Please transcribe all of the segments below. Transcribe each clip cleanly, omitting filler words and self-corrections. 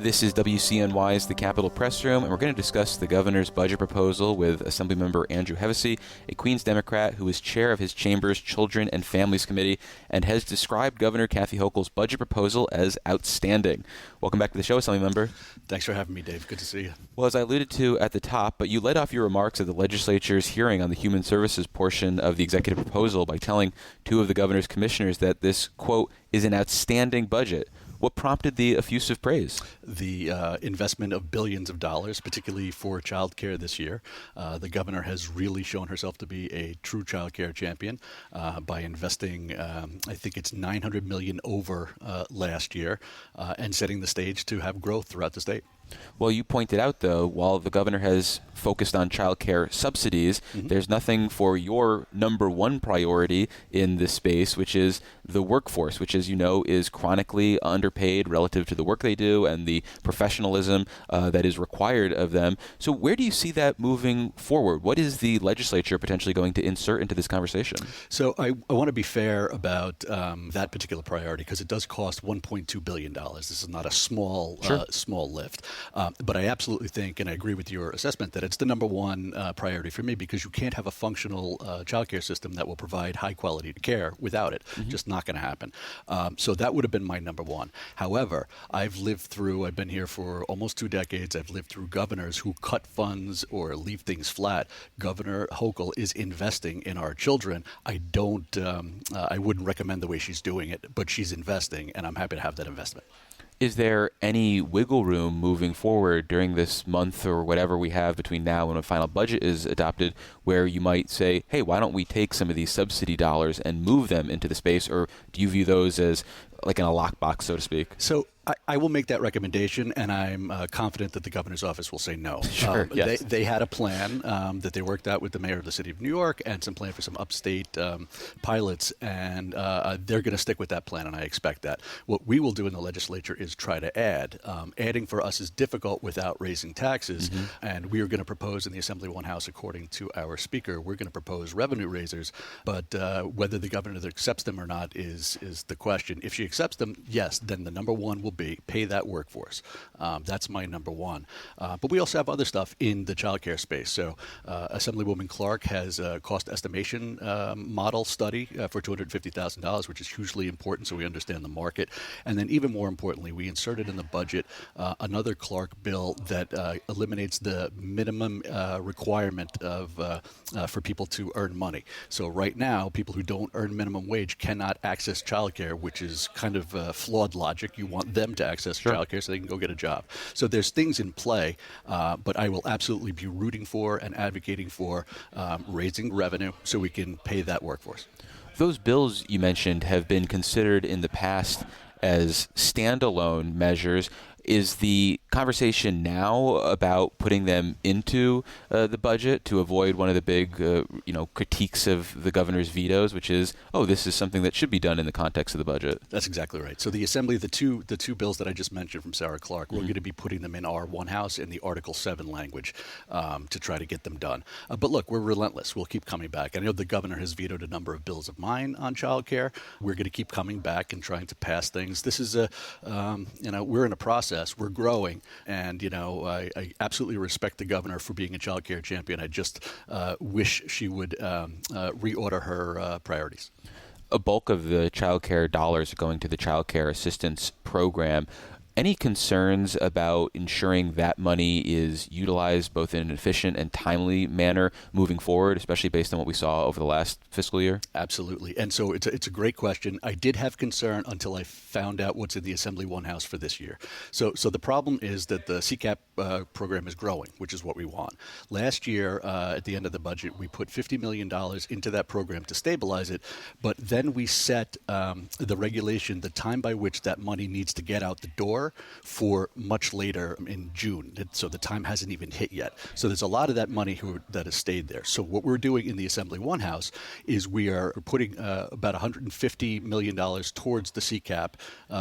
This is WCNY's The Capitol Press Room, and we're going to discuss the governor's budget proposal with Assemblymember Andrew Hevesi, a Queens Democrat who is chair of his chamber's Children and Families Committee and has described Governor Kathy Hochul's budget proposal as outstanding. Welcome back to the show, Assemblymember. Thanks for having me, Dave. Good to see you. Well, as I alluded to at the top, but you led off your remarks at the legislature's hearing on the Human Services portion of the executive proposal by telling two of the governor's commissioners that this, quote, is an outstanding budget. What prompted the effusive praise? The investment of billions of dollars, particularly for child care this year. The governor has really shown herself to be a true child care champion by investing, I think it's $900 million over last year, and setting the stage to have growth throughout the state. Well, you pointed out, though, while the governor has focused on child care subsidies, there's nothing for your number one priority in this space, which is the workforce, which, as you know, is chronically underpaid relative to the work they do and the professionalism that is required of them. So where do you see that moving forward? What is the legislature potentially going to insert into this conversation? So I want to be fair about that particular priority because it does cost $1.2 billion. This is not a small lift. But I absolutely think, and I agree with your assessment, that it's the number one priority for me because you can't have a functional childcare system that will provide high quality care without it. Just not going to happen. So that would have been my number one. However, I've been here for almost 2 decades. I've lived through governors who cut funds or leave things flat. Governor Hochul is investing in our children. I wouldn't recommend the way she's doing it, but she's investing, and I'm happy to have that investment. Is there any wiggle room moving forward during this month or whatever we have between now and a final budget is adopted where you might say, hey, why don't we take some of these subsidy dollars and move them into the space? Or do you view those as like in a lockbox, so to speak? So I will make that recommendation, and I'm confident that the governor's office will say no. Sure, yes. They had a plan that they worked out with the mayor of the city of New York and some plan for some upstate pilots, and they're going to stick with that plan, and I expect that. What we will do in the legislature is try to add. Adding for us is difficult without raising taxes, and we are going to propose in the Assembly One House, according to our speaker, we're going to propose revenue raisers, but whether the governor accepts them or not is the question. If she accepts them, yes, then the number one will be pay that workforce. That's my number one. But we also have other stuff in the child care space. So Assemblywoman Clark has a cost estimation model study for $250,000, which is hugely important so we understand the market. And then even more importantly, we inserted in the budget another Clark bill that eliminates the minimum requirement for people to earn money. So right now, people who don't earn minimum wage cannot access child care, which is kind of flawed logic. You want them to access childcare so they can go get a job. So there's things in play, but I will absolutely be rooting for and advocating for raising revenue so we can pay that workforce. Those bills you mentioned have been considered in the past as standalone measures. Is the conversation now about putting them into the budget to avoid one of the big, critiques of the governor's vetoes, which is, this is something that should be done in the context of the budget? That's exactly right. So the Assembly, the two bills that I just mentioned from Sarah Clark, we're going to be putting them in our one house in the Article 7 language to try to get them done. But look, we're relentless. We'll keep coming back. I know the governor has vetoed a number of bills of mine on child care. We're going to keep coming back and trying to pass things. This is we're in a process. We're growing, and I absolutely respect the governor for being a child care champion. I just wish she would reorder her priorities. A bulk of the child care dollars are going to the child care assistance program. Any concerns about ensuring that money is utilized both in an efficient and timely manner moving forward, especially based on what we saw over the last fiscal year? Absolutely. And so it's a great question. I did have concern until I found out what's in the Assembly One House for this year. So the problem is that the CCAP program is growing, which is what we want. Last year, at the end of the budget, we put $50 million into that program to stabilize it, but then we set the regulation, the time by which that money needs to get out the door for much later in June. So the time hasn't even hit yet. So there's a lot of that money that has stayed there. So what we're doing in the Assembly One House is we are putting about $150 million towards the CCAP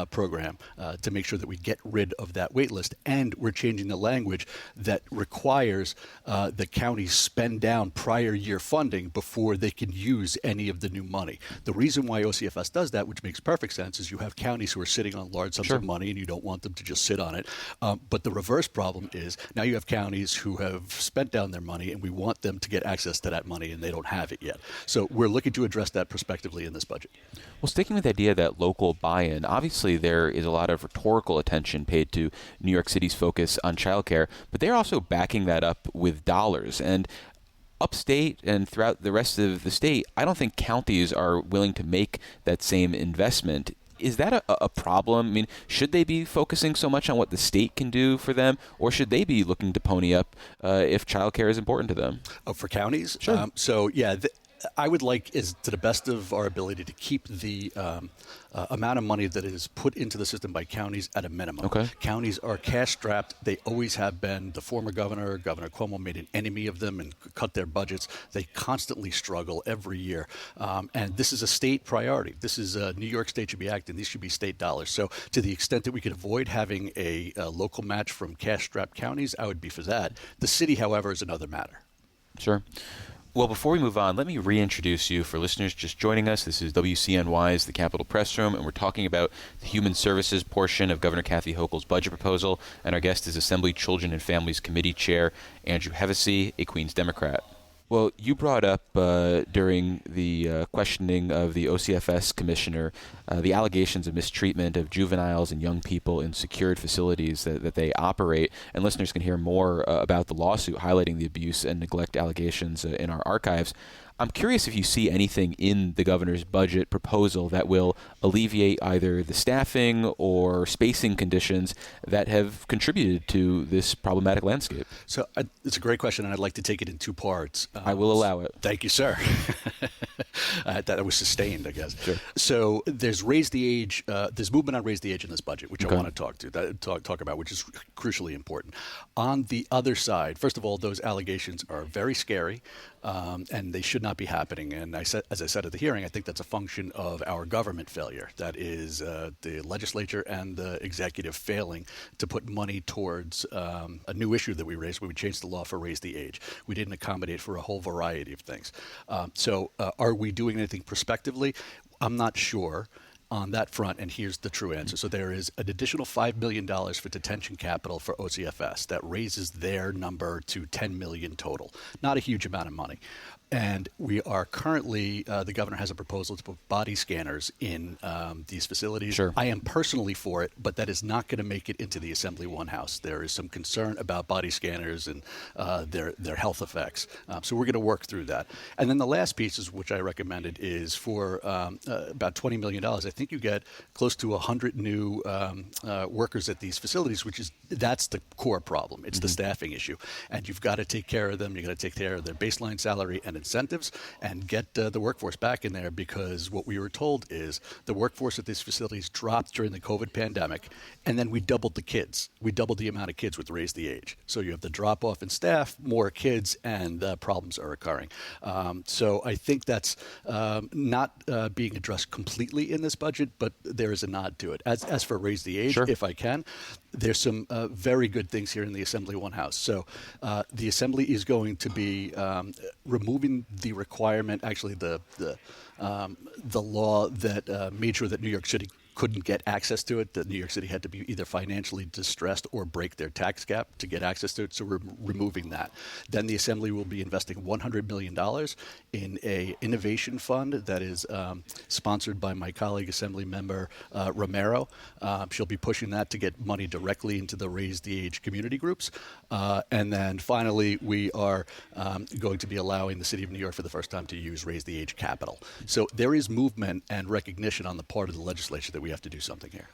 program to make sure that we get rid of that wait list. And we're changing the language that requires the counties spend down prior year funding before they can use any of the new money. The reason why OCFS does that, which makes perfect sense, is you have counties who are sitting on large sums of money and you don't want want them to just sit on it. But the reverse problem is now you have counties who have spent down their money, and we want them to get access to that money, and they don't have it yet. So we're looking to address that prospectively in this budget. Well, sticking with the idea that local buy-in, obviously there is a lot of rhetorical attention paid to New York City's focus on childcare, but they're also backing that up with dollars. And upstate and throughout the rest of the state, I don't think counties are willing to make that same investment. Is that a problem? I mean, should they be focusing so much on what the state can do for them, or should they be looking to pony up if childcare is important to them? Oh, for counties? Sure. I would like, is to the best of our ability, to keep the amount of money that is put into the system by counties at a minimum. Okay. Counties are cash-strapped. They always have been. The former governor, Governor Cuomo, made an enemy of them and cut their budgets. They constantly struggle every year. And this is a state priority. This is New York State should be acting. These should be state dollars. So to the extent that we could avoid having a local match from cash-strapped counties, I would be for that. The city, however, is another matter. Sure. Well, before we move on, let me reintroduce you for listeners just joining us. This is WCNY's The Capitol Press Room, and we're talking about the human services portion of Governor Kathy Hochul's budget proposal. And our guest is Assembly Children and Families Committee Chair Andrew Hevesi, a Queens Democrat. Well, you brought up during the questioning of the OCFS commissioner the allegations of mistreatment of juveniles and young people in secured facilities that they operate. And listeners can hear more about the lawsuit highlighting the abuse and neglect allegations in our archives. I'm curious if you see anything in the governor's budget proposal that will alleviate either the staffing or spacing conditions that have contributed to this problematic landscape. So it's a great question, and I'd like to take it in two parts. I will allow it. Thank you, sir. That was sustained, I guess. Sure. So there's raise the age. There's movement on raise the age in this budget, which Okay. I want to talk about, which is crucially important. On the other side, first of all, those allegations are very scary. And they should not be happening. And as I said at the hearing, I think that's a function of our government failure. That is the legislature and the executive failing to put money towards a new issue that we raised where we changed the law for raise the age. We didn't accommodate for a whole variety of things. So are we doing anything prospectively? I'm not sure on that front, and here's the true answer. So there is an additional $5 million for detention capital for OCFS. That raises their number to $10 million total. Not a huge amount of money. And we are currently, the governor has a proposal to put body scanners in these facilities. Sure. I am personally for it, but that is not going to make it into the Assembly One House. There is some concern about body scanners and their health effects. So we're going to work through that. And then the last piece, which I recommended, is for about $20 million. I think you get close to 100 new workers at these facilities, that's the core problem. It's the staffing issue. And you've got to take care of them. You've got to take care of their baseline salary and incentives and get the workforce back in there, because what we were told is the workforce at these facilities dropped during the COVID pandemic, and then we doubled the kids. We doubled the amount of kids with raise the age. So you have the drop off in staff, more kids, and problems are occurring. So I think that's not being addressed completely in this budget, but there is a nod to it. As for raise the age, Sure. if I can, there's some very good things here in the Assembly One House. So the Assembly is going to be removing the requirement, actually the law that made sure that New York City couldn't get access to it, that New York City had to be either financially distressed or break their tax gap to get access to it. So we're removing that. Then the Assembly will be investing $100 million in a innovation fund that is sponsored by my colleague, Assembly Member Romero. She'll be pushing that to get money directly into the Raise the Age community groups. And then finally, we are going to be allowing the City of New York for the first time to use Raise the Age capital. So there is movement and recognition on the part of the legislature that we have to do something here.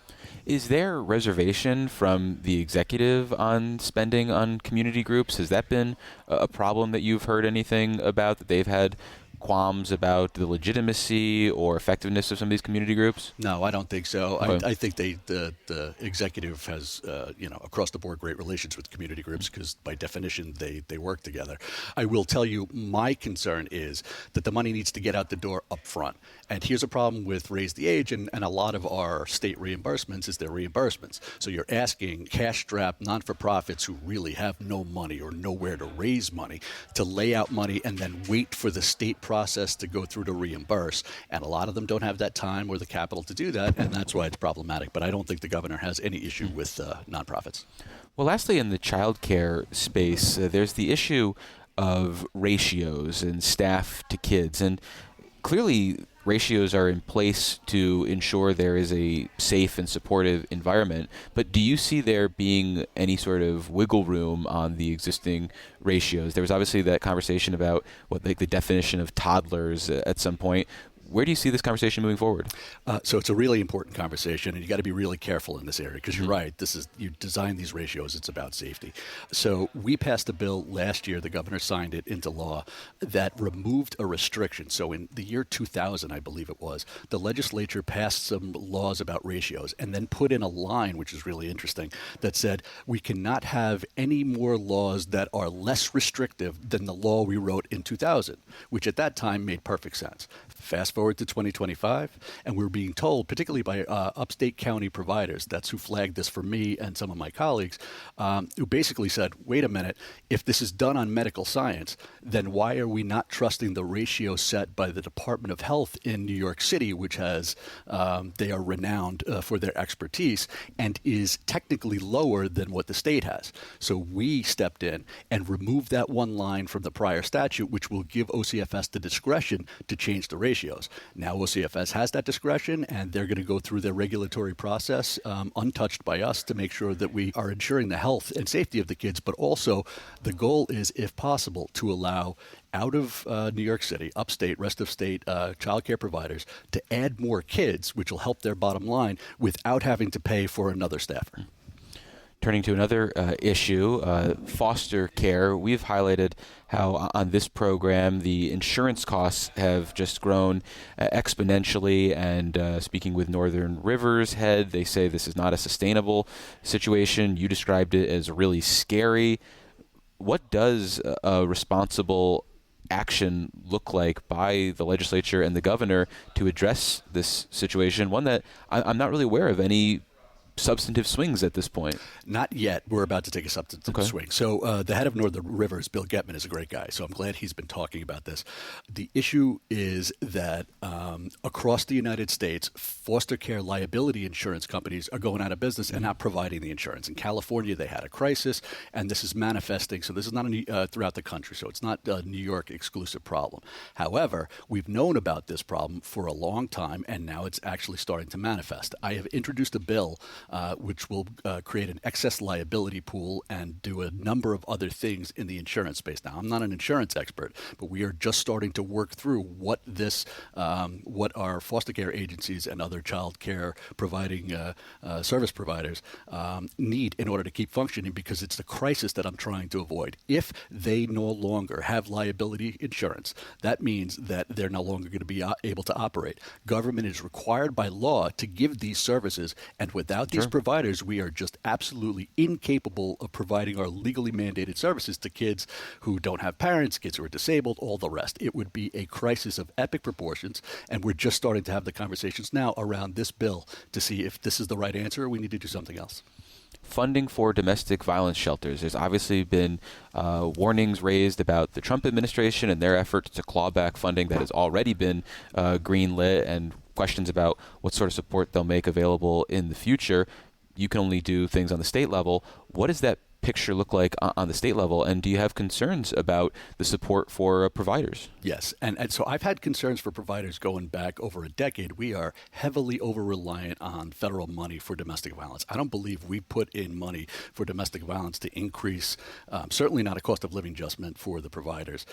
Is there reservation from the executive on spending on community groups? Has that been a problem that you've heard anything about, that they've had qualms about the legitimacy or effectiveness of some of these community groups? No, I don't think so. Okay. I think the executive has, across the board, great relations with community groups because by definition they work together. I will tell you, my concern is that the money needs to get out the door up front. And here's a problem with Raise the Age and a lot of our state reimbursements is their reimbursements. So you're asking cash-strapped non-for-profits who really have no money or nowhere to raise money to lay out money and then wait for the state process to go through to reimburse, and a lot of them don't have that time or the capital to do that, and that's why it's problematic. But I don't think the governor has any issue with nonprofits. Well, lastly, in the childcare space, there's the issue of ratios and staff to kids. And clearly, ratios are in place to ensure there is a safe and supportive environment. But do you see there being any sort of wiggle room on the existing ratios? There was obviously that conversation about what the definition of toddlers at some point. Where do you see this conversation moving forward? So it's a really important conversation, and you got to be really careful in this area because you're right. You design these ratios; it's about safety. So we passed a bill last year. The governor signed it into law that removed a restriction. So in the year 2000, I believe it was, the legislature passed some laws about ratios and then put in a line, which is really interesting, that said we cannot have any more laws that are less restrictive than the law we wrote in 2000, which at that time made perfect sense. Fast forward to 2025, and we're being told, particularly by upstate county providers, that's who flagged this for me and some of my colleagues, who basically said, wait a minute, if this is done on medical science, then why are we not trusting the ratio set by the Department of Health in New York City, which has, they are renowned for their expertise and is technically lower than what the state has. So we stepped in and removed that one line from the prior statute, which will give OCFS the discretion to change the ratios. Now OCFS has that discretion, and they're going to go through their regulatory process untouched by us to make sure that we are ensuring the health and safety of the kids. But also the goal is, if possible, to allow out of New York City, upstate, rest of state child care providers to add more kids, which will help their bottom line without having to pay for another staffer. Turning to another issue, foster care, we've highlighted how on this program the insurance costs have just grown exponentially, and speaking with Northern River's head, they say this is not a sustainable situation. You described it as really scary. What does a responsible action look like by the legislature and the governor to address this situation, one that I'm not really aware of any substantive swings at this point? Not yet. We're about to take a substantive swing. So the head of Northern Rivers, Bill Getman, is a great guy. So I'm glad he's been talking about this. The issue is that across the United States, foster care liability insurance companies are going out of business and not providing the insurance. In California, they had a crisis, and this is manifesting. So this is not throughout the country. So it's not a New York exclusive problem. However, we've known about this problem for a long time, and now it's actually starting to manifest. I have introduced a bill which will create an excess liability pool and do a number of other things in the insurance space. Now, I'm not an insurance expert, but we are just starting to work through what our foster care agencies and other child care providing service providers need in order to keep functioning, because it's the crisis that I'm trying to avoid. If they no longer have liability insurance, that means that they're no longer going to be able to operate. Government is required by law to give these services, and without these providers, we are just absolutely incapable of providing our legally mandated services to kids who don't have parents, kids who are disabled, all the rest. It would be a crisis of epic proportions, and we're just starting to have the conversations now around this bill to see if this is the right answer or we need to do something else. Funding for domestic violence shelters. There's obviously been warnings raised about the Trump administration and their efforts to claw back funding that has already been greenlit, and questions about what sort of support they'll make available in the future. You can only do things on the state level. What does that picture look like on the state level, and do you have concerns about the support for providers? Yes, and so I've had concerns for providers going back over a decade. We are heavily over-reliant on federal money for domestic violence. I don't believe we put in money for domestic violence to increase, certainly not a cost of living adjustment for the providers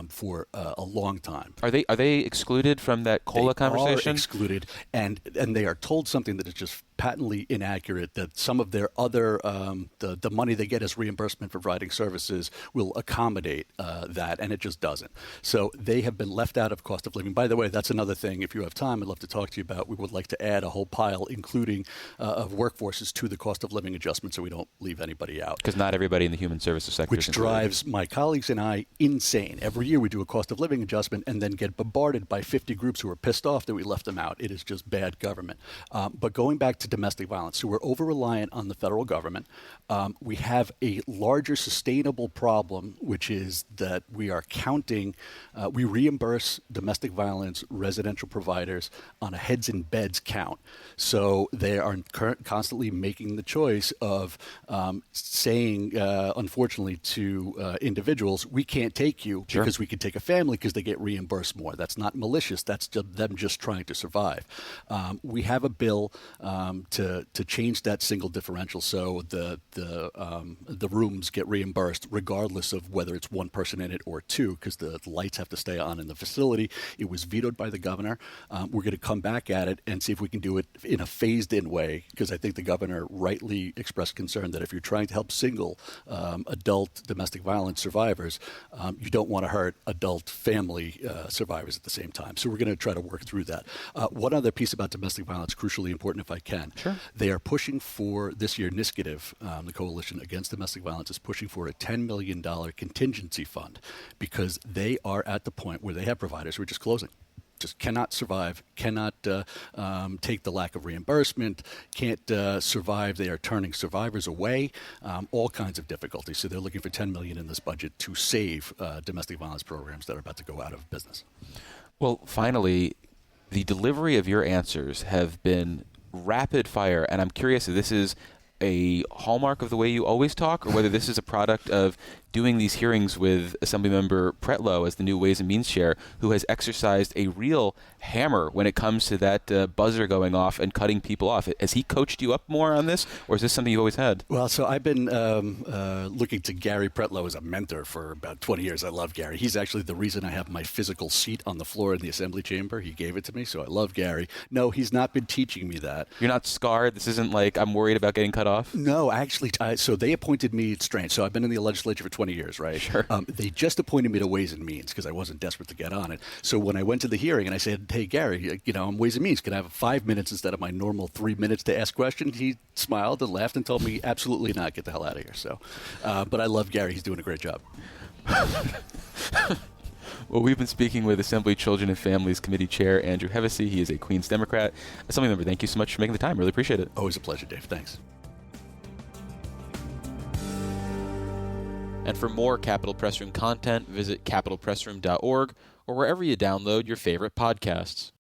for a long time. Are they excluded from that COLA conversation? They are excluded, and they are told something that is just patently inaccurate, that some of their other, the money they get as reimbursement for providing services will accommodate that, and it just doesn't. So they have been left out of cost of living. By the way, that's another thing, if you have time, I'd love to talk to you about. We would like to add a whole pile, including of workforces, to the cost of living adjustment so we don't leave anybody out. Because not everybody in the human services sector Which drives my colleagues and I insane. Every year we do a cost of living adjustment and then get bombarded by 50 groups who are pissed off that we left them out. It is just bad government. But going back to domestic violence. So we're over-reliant on the federal government. We have a larger sustainable problem, which is that we are counting, we reimburse domestic violence residential providers on a heads and beds count. So they are constantly making the choice of saying, unfortunately, to individuals, we can't take you because we can take a family because they get reimbursed more. That's not malicious. That's just them just trying to survive. We have a bill to change that single differential so the rooms get reimbursed regardless of whether it's one person in it or two, because the lights have to stay on in the facility. It was vetoed by the governor. We're going to come back at it and see if we can do it in a phased-in way, because I think the governor rightly expressed concern that if you're trying to help single adult domestic violence survivors, you don't want to hurt adult family survivors at the same time. So we're going to try to work through that. One other piece about domestic violence, crucially important if I can. Sure. They are pushing for, this year, Niskative, the Coalition Against Domestic Violence, is pushing for a $10 million contingency fund, because they are at the point where they have providers who are just closing. Just cannot survive, cannot take the lack of reimbursement, can't survive. They are turning survivors away, all kinds of difficulties. So they're looking for $10 million in this budget to save domestic violence programs that are about to go out of business. Well, finally, the delivery of your answers have been rapid fire, and I'm curious if this is a hallmark of the way you always talk, or whether this is a product of doing these hearings with Assemblymember Pretlow as the new Ways and Means Chair, who has exercised a real hammer when it comes to that buzzer going off and cutting people off. Has he coached you up more on this, or is this something you've always had? Well, so I've been looking to Gary Pretlow as a mentor for about 20 years. I love Gary. He's actually the reason I have my physical seat on the floor in the Assembly chamber. He gave it to me, so I love Gary. No, he's not been teaching me that. You're not scarred? This isn't like I'm worried about getting cut off? No, actually, so they appointed me, it's strange. So I've been in the legislature for 20 years, right? Sure. They just appointed me to Ways and Means because I wasn't desperate to get on it. So when I went to the hearing and I said, hey, Gary, I'm Ways and Means. Can I have 5 minutes instead of my normal 3 minutes to ask questions? He smiled and laughed and told me, absolutely not, get the hell out of here. So, but I love Gary. He's doing a great job. Well, we've been speaking with Assembly Children and Families Committee Chair Andrew Hevesi. He is a Queens Democrat. Assemblymember, thank you so much for making the time. Really appreciate it. Always a pleasure, Dave. Thanks. And for more Capitol Press Room content, visit capitolpressroom.org or wherever you download your favorite podcasts.